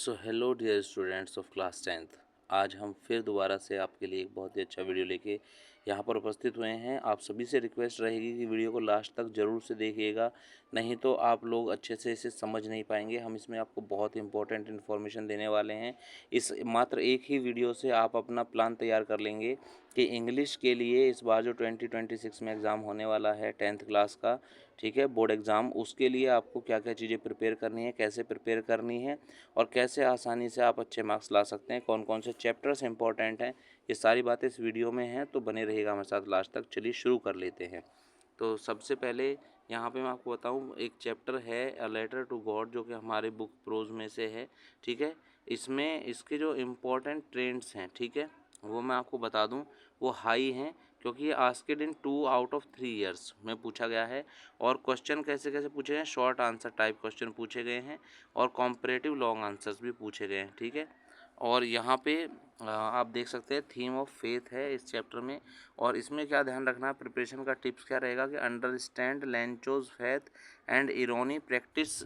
So hello dear students of class 10th। आज हम फिर दोबारा से आपके लिए एक बहुत ही अच्छा वीडियो लेके यहाँ पर उपस्थित हुए हैं। आप सभी से रिक्वेस्ट रहेगी कि वीडियो को लास्ट तक ज़रूर से देखिएगा, नहीं तो आप लोग अच्छे से इसे समझ नहीं पाएंगे। हम इसमें आपको बहुत इंपॉर्टेंट इन्फॉर्मेशन देने वाले हैं। इस मात्र एक ही वीडियो से आप अपना प्लान तैयार कर लेंगे कि इंग्लिश के लिए इस बार जो 2026 में एग्ज़ाम होने वाला है 10th क्लास का, ठीक है, बोर्ड एग्ज़ाम, उसके लिए आपको क्या क्या चीज़ें प्रिपेयर करनी है, कैसे प्रिपेयर करनी है और कैसे आसानी से आप अच्छे मार्क्स ला सकते हैं, कौन कौन से चैप्टर्स इंपॉर्टेंट हैं, ये सारी बातें इस वीडियो में हैं। तो बने रहिएगा हमारे साथ लास्ट तक। चलिए शुरू कर लेते हैं। तो सबसे पहले यहाँ पे मैं आपको बताऊँ, एक चैप्टर है अ लेटर टू गॉड, जो कि हमारे बुक प्रोज में से है, ठीक है। इसमें इसके जो इम्पोर्टेंट ट्रेंड्स हैं, ठीक है, वो मैं आपको बता दूँ, वो हाई हैं, क्योंकि ये asked in 2 out of 3 years में पूछा गया है। और क्वेश्चन कैसे कैसे पूछे हैं, शॉर्ट आंसर टाइप क्वेश्चन पूछे गए हैं और कॉम्परेटिव लॉन्ग आंसर्स भी पूछे गए हैं, ठीक है। और यहाँ पे आप देख सकते हैं थीम ऑफ फेथ है इस चैप्टर में। और इसमें क्या ध्यान रखना है, प्रिपरेशन का टिप्स क्या रहेगा कि understand Lencho's faith and irony, practice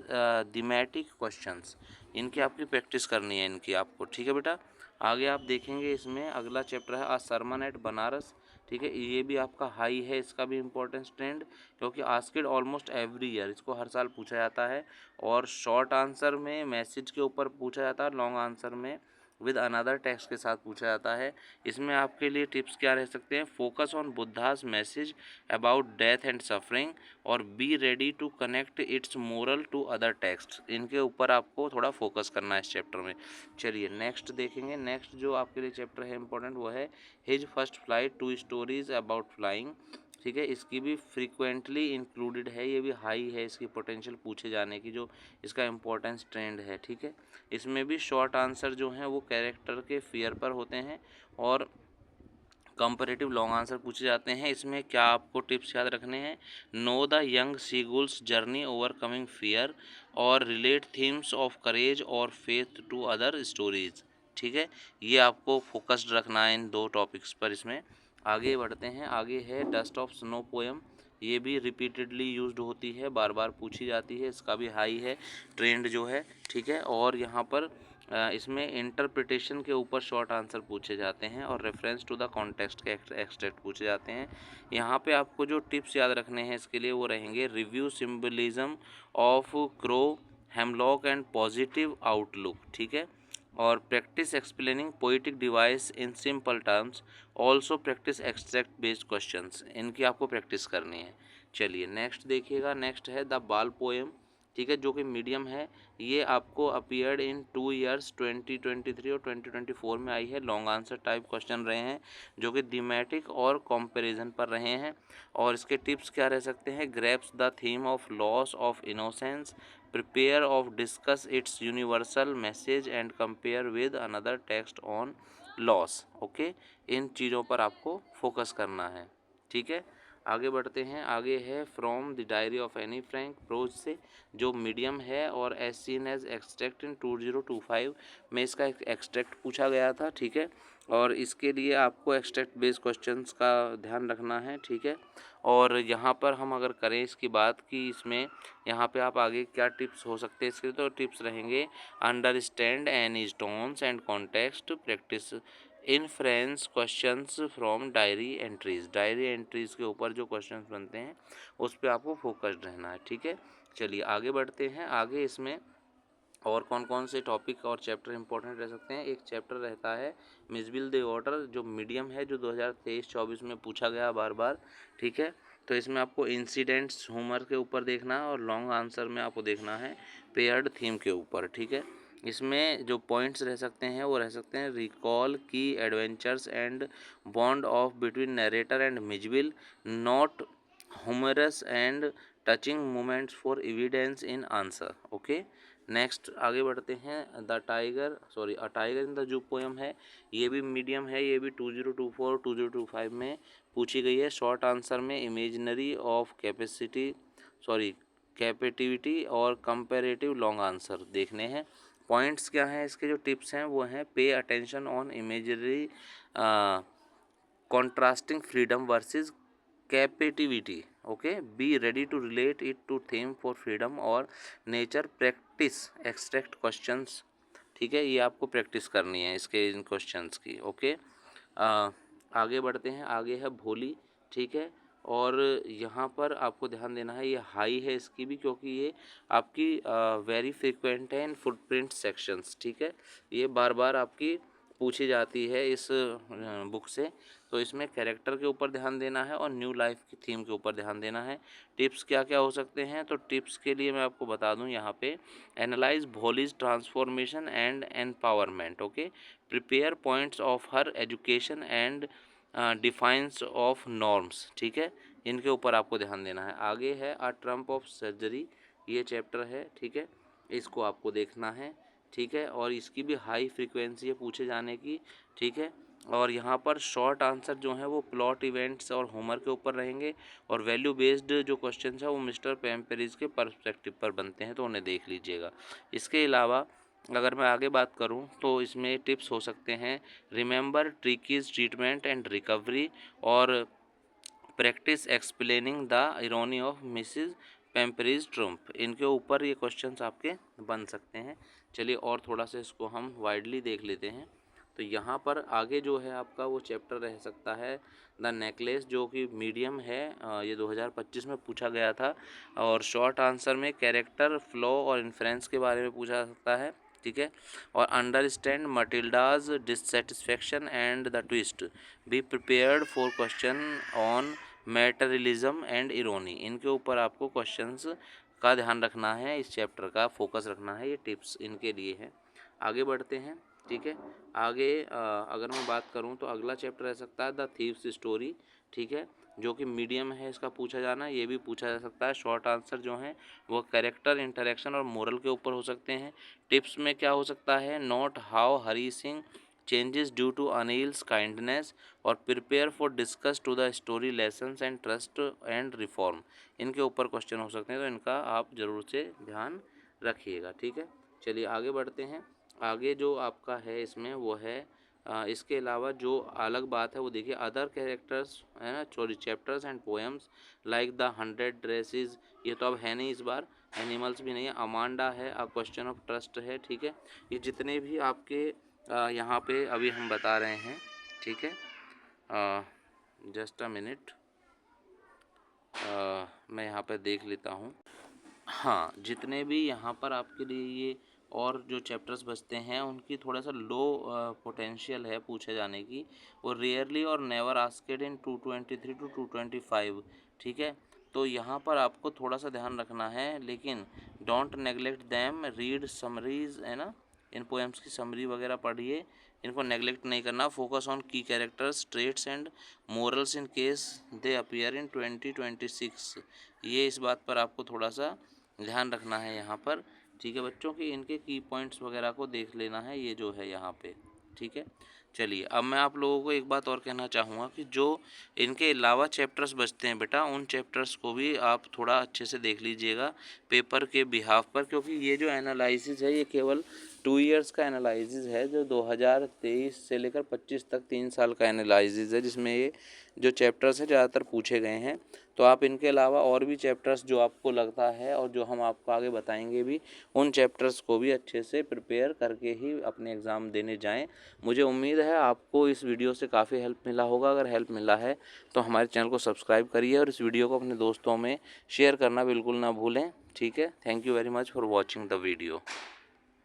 thematic questions. इनकी आपकी प्रैक्टिस करनी है इनकी आपको, ठीक है बेटा। आगे आप देखेंगे इसमें अगला चैप्टर है अ सरमन एट बनारस, ठीक है। ये भी आपका हाई है, इसका भी इम्पोर्टेंस ट्रेंड, क्योंकि आस्क्ड ऑलमोस्ट एवरी ईयर, इसको हर साल पूछा जाता है। और शॉर्ट आंसर में मैसेज के ऊपर पूछा जाता है, लॉन्ग आंसर में विद अनदर टेक्स्ट के साथ पूछा जाता है। इसमें आपके लिए टिप्स क्या रह सकते हैं, focus on Buddha's message about death and suffering और be ready to connect its moral to other text. इनके ऊपर आपको थोड़ा फोकस करना है इस चैप्टर में। चलिए नेक्स्ट देखेंगे। नेक्स्ट जो आपके लिए चैप्टर है इंपॉर्टेंट, वो है his first flight, 2 stories about flying, ठीक है। इसकी भी फ्रीक्वेंटली इंक्लूडेड है, ये भी हाई है इसकी पोटेंशियल पूछे जाने की, जो इसका इम्पोर्टेंस ट्रेंड है, ठीक है। इसमें भी शॉर्ट आंसर जो हैं वो कैरेक्टर के फियर पर होते हैं और कंपैरेटिव लॉन्ग आंसर पूछे जाते हैं। इसमें क्या आपको टिप्स याद रखने हैं, know the young seagull's journey overcoming fear और रिलेट थीम्स ऑफ करेज और फेथ टू अदर स्टोरीज, ठीक है। ये आपको फोकस्ड रखना है इन 2 टॉपिक्स पर। इसमें आगे बढ़ते हैं। आगे है डस्ट ऑफ स्नो पोएम, ये भी रिपीटेडली यूज्ड होती है, बार बार पूछी जाती है, इसका भी हाई है ट्रेंड जो है, ठीक है। और यहाँ पर इसमें इंटरप्रिटेशन के ऊपर शॉर्ट आंसर पूछे जाते हैं और रेफरेंस टू द कॉन्टेक्स्ट के एक्सट्रैक्ट पूछे जाते हैं। यहाँ पे आपको जो टिप्स याद रखने हैं इसके लिए वो रहेंगे, review symbolism of crow, hemlock and positive outlook, ठीक है। और practice explaining poetic device in simple terms, also practice extract based questions. इनकी आपको प्रैक्टिस करनी है। चलिए नेक्स्ट देखिएगा। नेक्स्ट है द बाल पोएम, ठीक है, जो कि मीडियम है। ये आपको अपीयर्ड इन 2 ईयर्स 2023 और 2024 में आई है। लॉन्ग आंसर टाइप क्वेश्चन रहे हैं, जो कि थीमेटिक और कंपैरिजन पर रहे हैं। और इसके टिप्स क्या रह सकते हैं, grasp the theme of loss of innocence, prepare of discuss its universal message and compare with another text on loss, okay. इन चीज़ों पर आपको फोकस करना है, ठीक है। आगे बढ़ते हैं। आगे है from the diary of Anne Frank, prose से, जो मीडियम है। और as seen as extract in 2025 में इसका एक एक्सट्रैक्ट पूछा गया था, ठीक है। और इसके लिए आपको एक्सट्रैक्ट बेस्ड क्वेश्चंस का ध्यान रखना है, ठीक है। और यहाँ पर हम अगर करें इसकी बात कि इसमें यहाँ पे आप आगे क्या टिप्स हो सकते हैं इसके, तो टिप्स रहेंगे, understand Anne's tones and context, practice inference questions from diary entries. Diary entries के ऊपर जो क्वेश्चंस बनते हैं उस पर आपको फोकस्ड रहना है, ठीक है। चलिए आगे बढ़ते हैं। आगे इसमें और कौन कौन से टॉपिक और चैप्टर इंपॉर्टेंट रह सकते हैं, एक चैप्टर रहता है मिसबिल द वाटर, जो मीडियम है, जो 2023-24 में पूछा गया बार बार, ठीक है। तो इसमें आपको इंसिडेंट्स ह्यूमर के ऊपर देखना है और लॉन्ग आंसर में आपको देखना है पेयर्ड थीम के ऊपर, ठीक है। इसमें जो पॉइंट्स रह सकते हैं वो रह सकते हैं, रिकॉल की adventures and bond of between narrator and Mijbil, not humorous and touching moments for evidence in answer, okay. Next आगे बढ़ते हैं। The tiger sorry a tiger in the zoo poem है, ये भी मीडियम है, ये भी 2024 2025 में पूछी गई है। शॉर्ट आंसर में इमेजिनरी ऑफ कैपेसिटी सॉरी कैपेटिविटी और कंपैरेटिव लॉन्ग आंसर देखने हैं। पॉइंट्स क्या हैं इसके, जो टिप्स हैं वो हैं, pay attention on imagery contrasting freedom versus captivity, okay. Be ready to relate it to theme for freedom और नेचर, प्रैक्टिस एक्सट्रैक्ट क्वेश्चंस, ठीक है, ये आपको प्रैक्टिस करनी है इसके इन क्वेश्चंस की। ओके, आगे बढ़ते हैं। आगे है भोली, ठीक है, और यहाँ पर आपको ध्यान देना है, ये हाई है इसकी भी, क्योंकि ये आपकी वेरी फ्रिक्वेंट है इन फुटप्रिंट सेक्शंस, ठीक है, ये बार बार आपकी पूछी जाती है इस बुक से। तो इसमें कैरेक्टर के ऊपर ध्यान देना है और न्यू लाइफ की थीम के ऊपर ध्यान देना है। टिप्स क्या क्या हो सकते हैं, तो टिप्स के लिए मैं आपको बता दूं यहाँ पे, analyse Bholi's transformation and empowerment. Okay, prepare points of her education and defines of norms, ठीक है, इनके ऊपर आपको ध्यान देना है। आगे है अ ट्रम्प ऑफ सर्जरी, ये चैप्टर है, ठीक है, इसको आपको देखना है, ठीक है, और इसकी भी हाई फ्रीक्वेंसी है पूछे जाने की, ठीक है, और यहाँ पर शॉर्ट आंसर जो है वो प्लॉट इवेंट्स और होमर के ऊपर रहेंगे, और वैल्यू बेस्ड जो क्वेश्चन है वो मिस्टर पैम्पेरिज के पर्सपेक्टिव पर बनते हैं, तो उन्हें देख लीजिएगा। इसके अलावा अगर मैं आगे बात करूं तो इसमें टिप्स हो सकते हैं, remember Tricki's treatment and recovery, और practice explaining the irony of Mrs Pumphrey's Trump, इनके ऊपर ये क्वेश्चंस आपके बन सकते हैं। चलिए और थोड़ा सा इसको हम वाइडली देख लेते हैं। तो यहाँ पर आगे जो है आपका वो चैप्टर रह सकता है द नेकलेस, जो कि मीडियम है, ये 2025 में पूछा गया था, और शॉर्ट आंसर में कैरेक्टर फ्लो और इन्फ्रेंस के बारे में पूछा सकता है, ठीक है, और understand Matilda's dissatisfaction and the twist, be prepared for question on materialism and irony, इनके ऊपर आपको क्वेश्चंस का ध्यान रखना है, इस चैप्टर का फोकस रखना है, ये टिप्स इनके लिए है। आगे बढ़ते हैं, ठीक है, आगे अगर मैं बात करूं तो अगला चैप्टर रह सकता है द थीव्स स्टोरी, ठीक है, जो कि मीडियम है इसका पूछा जाना, ये भी पूछा जा सकता है। शॉर्ट आंसर जो है वो कैरेक्टर, इंटरेक्शन और मोरल के ऊपर हो सकते हैं। टिप्स में क्या हो सकता है, note how Hari Singh changes due to Anil's kindness, और prepare for discuss to the story lessons and trust and reform, इनके ऊपर क्वेश्चन हो सकते हैं, तो इनका आप ज़रूर से ध्यान रखिएगा, ठीक है। चलिए आगे बढ़ते हैं। आगे जो आपका है इसमें वो है इसके अलावा जो अलग बात है वो देखिए, अदर कैरेक्टर्स है ना, sorry chapters and poems like the 100 dresses, ये तो अब है नहीं इस बार, एनिमल्स भी नहीं है, अमांडा है, अ क्वेश्चन ऑफ ट्रस्ट है, ठीक है, ये जितने भी आपके यहाँ पे अभी हम बता रहे हैं, ठीक है, जस्ट अ मिनट, मैं यहाँ पे देख लेता हूँ। हाँ, जितने भी यहाँ पर आपके लिए ये और जो चैप्टर्स बचते हैं उनकी थोड़ा सा लो पोटेंशियल है पूछे जाने की, वो रेयरली और नेवर आस्क्ड इन 223 टू 225, ठीक है, तो यहाँ पर आपको थोड़ा सा ध्यान रखना है, लेकिन don't neglect them, read summaries, है ना, इन पोएम्स की समरी वगैरह पढ़िए, इनको नेगलेक्ट नहीं करना। फोकस ऑन की characters traits and morals in case they appear in 2026, ये इस बात पर आपको थोड़ा सा ध्यान रखना है यहाँ पर, ठीक है बच्चों, की इनके की पॉइंट्स वगैरह को देख लेना है, ये जो है यहाँ पे, ठीक है। चलिए अब मैं आप लोगों को एक बात और कहना चाहूँगा कि जो इनके अलावा चैप्टर्स बचते हैं बेटा, उन चैप्टर्स को भी आप थोड़ा अच्छे से देख लीजिएगा पेपर के बिहाफ पर, क्योंकि ये जो एनालिसिस है ये केवल 2 इयर्स का एनालिसिस है, जो 2023 से लेकर 25 तक 3 साल का एनालिसिस है, जिसमें ये जो चैप्टर्स हैं ज़्यादातर पूछे गए हैं। तो आप इनके अलावा और भी चैप्टर्स जो आपको लगता है और जो हम आपको आगे बताएंगे भी, उन चैप्टर्स को भी अच्छे से प्रिपेयर करके ही अपने एग्ज़ाम देने जाएं। मुझे उम्मीद है आपको इस वीडियो से काफ़ी हेल्प मिला होगा। अगर हेल्प मिला है तो हमारे चैनल को सब्सक्राइब करिए और इस वीडियो को अपने दोस्तों में शेयर करना बिल्कुल ना भूलें, ठीक है। Thank you very much for watching the video.